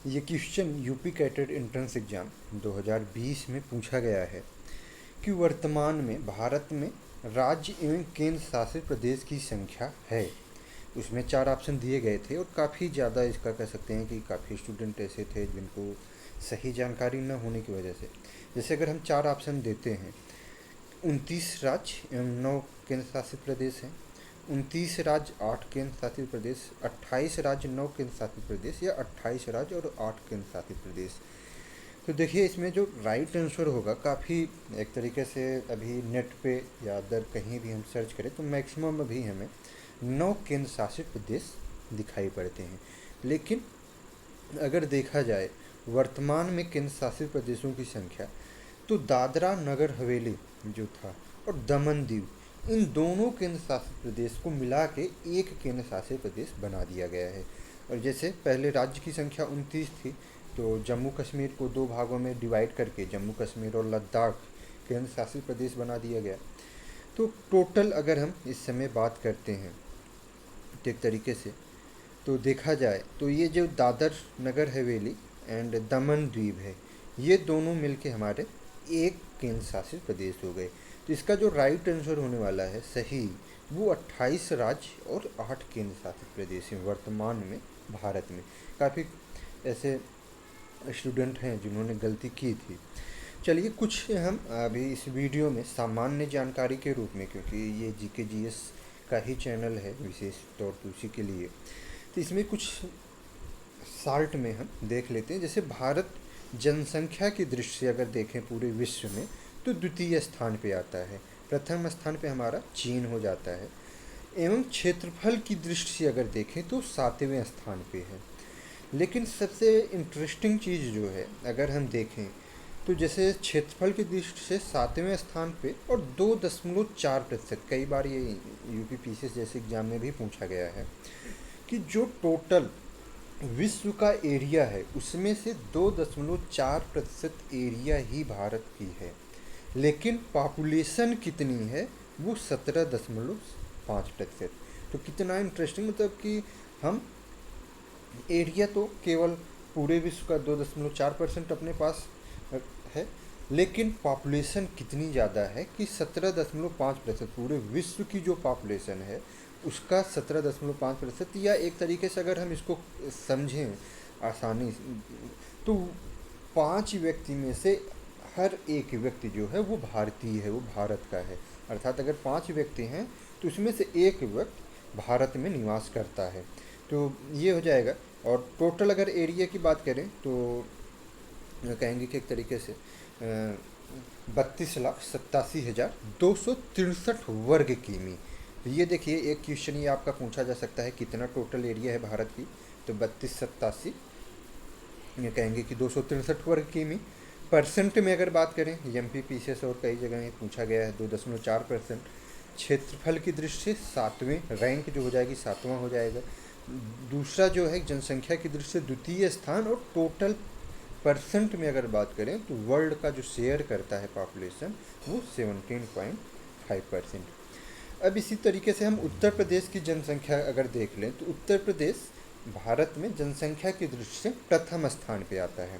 ये question UP CATET entrance exam 2020 में पूछा गया है कि वर्तमान में भारत में राज्य एवं केंद्र शासित प्रदेश की संख्या है। उसमें 4 ऑप्शन दिए गए थे और काफ़ी ज़्यादा इसका कह सकते हैं कि काफ़ी स्टूडेंट ऐसे थे जिनको सही जानकारी न होने की वजह से, जैसे अगर हम 4 ऑप्शन देते हैं, 29 राज्य एवं 9 केंद्र शासित प्रदेश हैं, 29 राज्य 8 केंद्र शासित प्रदेश, 28 राज्य 9 केंद्र शासित प्रदेश, या 28 राज्य और 8 केंद्र शासित प्रदेश। तो देखिए इसमें जो राइट आंसर होगा, काफ़ी एक तरीके से अभी नेट पे या अदर कहीं भी हम सर्च करें तो मैक्सिमम अभी हमें 9 केंद्र शासित प्रदेश दिखाई पड़ते हैं। लेकिन अगर देखा जाए वर्तमान में केंद्र शासित प्रदेशों की संख्या, तो दादरा नगर हवेली जो था और दमन दीव, इन दोनों केंद्र शासित प्रदेश को मिला के एक केंद्र शासित प्रदेश बना दिया गया है। और जैसे पहले राज्य की संख्या 29 थी, तो जम्मू कश्मीर को 2 भागों में डिवाइड करके जम्मू कश्मीर और लद्दाख केंद्र शासित प्रदेश बना दिया गया। तो टोटल अगर हम इस समय बात करते हैं तो एक तरीके से तो देखा जाए तो ये जो दादर नगर हवेली एंड दमन द्वीप है, ये दोनों मिलके हमारे एक केंद्र शासित प्रदेश हो गए। तो इसका जो राइट आंसर होने वाला है सही, वो 28 राज्य और 8 केंद्र शासित प्रदेश हैं वर्तमान में भारत में। काफ़ी ऐसे स्टूडेंट हैं जिन्होंने गलती की थी। चलिए कुछ हम अभी इस वीडियो में सामान्य जानकारी के रूप में, क्योंकि ये जीके जीएस का ही चैनल है विशेष तौर पर उसी के लिए, तो इसमें कुछ साल्ट में हम देख लेते हैं। जैसे भारत जनसंख्या की दृष्टि से अगर देखें पूरे विश्व में तो द्वितीय स्थान पे आता है, प्रथम स्थान पे हमारा चीन हो जाता है। एवं क्षेत्रफल की दृष्टि से अगर देखें तो 7वें स्थान पे है। लेकिन सबसे इंटरेस्टिंग चीज़ जो है अगर हम देखें तो जैसे क्षेत्रफल की दृष्टि से 7वें स्थान पे और 2.4%, कई बार ये यूपी पीसीएस जैसे एग्जाम में भी पूछा गया है कि जो टोटल विश्व का एरिया है उसमें से 2.4% एरिया ही भारत की है, लेकिन पॉपुलेशन कितनी है वो 17.5%। तो कितना इंटरेस्टिंग, मतलब कि हम एरिया तो केवल पूरे विश्व का 2.4% अपने पास है, लेकिन पॉपुलेशन कितनी ज़्यादा है कि 17.5%, पूरे विश्व की जो पॉपुलेशन है उसका 17.5%। या एक तरीके से अगर हम इसको समझें आसानी तो 5 व्यक्ति में से हर एक व्यक्ति जो है वो भारतीय है, वो भारत का है। अर्थात अगर 5 व्यक्ति हैं तो उसमें से एक व्यक्ति भारत में निवास करता है। तो ये हो जाएगा। और टोटल अगर एरिया की बात करें तो कहेंगे कि एक तरीके से 32,87,263 वर्ग किमी। तो ये देखिए एक क्वेश्चन ये आपका पूछा जा सकता है कितना टोटल एरिया है भारत की, तो 3287 ये कहेंगे कि 263 वर्ग किमी। परसेंट में अगर बात करें एमपी पीसीएस और कई जगह पूछा गया है 2.4%। क्षेत्रफल की दृष्टि से 7वें रैंक जो हो जाएगी 7वां हो जाएगा। दूसरा जो है जनसंख्या की दृष्टि से द्वितीय स्थान। और टोटल परसेंट में अगर बात करें तो वर्ल्ड का जो शेयर करता है पॉपुलेशन वो 17.5%। अब इसी तरीके से हम उत्तर प्रदेश की जनसंख्या अगर देख लें तो उत्तर प्रदेश भारत में जनसंख्या की दृष्टि से प्रथम स्थान पे आता है,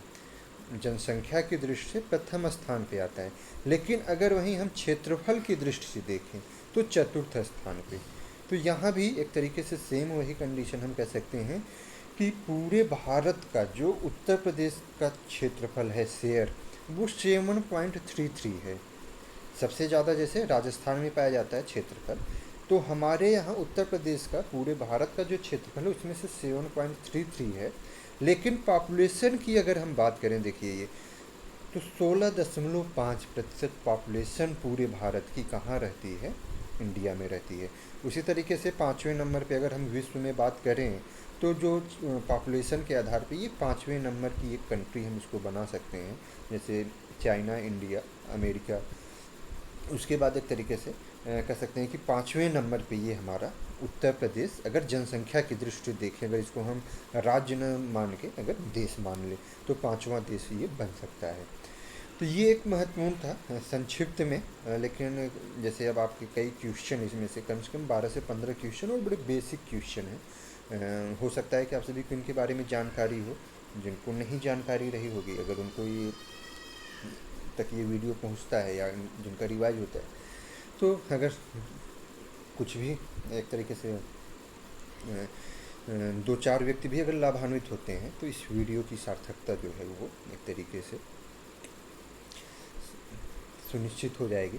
जनसंख्या की दृष्टि से प्रथम स्थान पे आता है। लेकिन अगर वहीं हम क्षेत्रफल की दृष्टि से देखें तो चतुर्थ स्थान पे। तो यहाँ भी एक तरीके से सेम वही कंडीशन हम कह सकते हैं कि पूरे भारत का जो उत्तर प्रदेश का क्षेत्रफल है शेयर, वो 7.33 है। सबसे ज़्यादा जैसे राजस्थान में पाया जाता है क्षेत्रफल, तो हमारे यहाँ उत्तर प्रदेश का पूरे भारत का जो क्षेत्रफल है उसमें से 7.33 है। लेकिन पॉपुलेशन की अगर हम बात करें, देखिए ये तो 16.5% पॉपुलेशन पूरे भारत की कहाँ रहती है, इंडिया में रहती है। उसी तरीके से 5वें नंबर पे अगर हम विश्व में बात करें तो जो पॉपुलेशन के आधार पे ये 5वें नंबर की एक कंट्री हम इसको बना सकते हैं, जैसे चाइना, इंडिया, अमेरिका। उसके बाद एक तरीके से कह सकते हैं कि 5वें नंबर पे ये हमारा उत्तर प्रदेश अगर जनसंख्या की दृष्टि देखें, अगर इसको हम राज्य न मान के अगर देश मान लें तो 5वां देश ये बन सकता है। तो ये एक महत्वपूर्ण था संक्षिप्त में। लेकिन जैसे अब आपके कई क्वेश्चन इसमें से कम 12 से 15 क्वेश्चन और बड़े बेसिक क्वेश्चन हैं। हो सकता है कि आप सभी को इनके बारे में जानकारी हो, जिनको नहीं जानकारी रही होगी, अगर उनको ये तक ये वीडियो पहुंचता है या जिनका रिवाज होता है, तो अगर कुछ भी एक तरीके से दो चार व्यक्ति भी अगर लाभान्वित होते हैं तो इस वीडियो की सार्थकता जो है वो एक तरीके से सुनिश्चित हो जाएगी।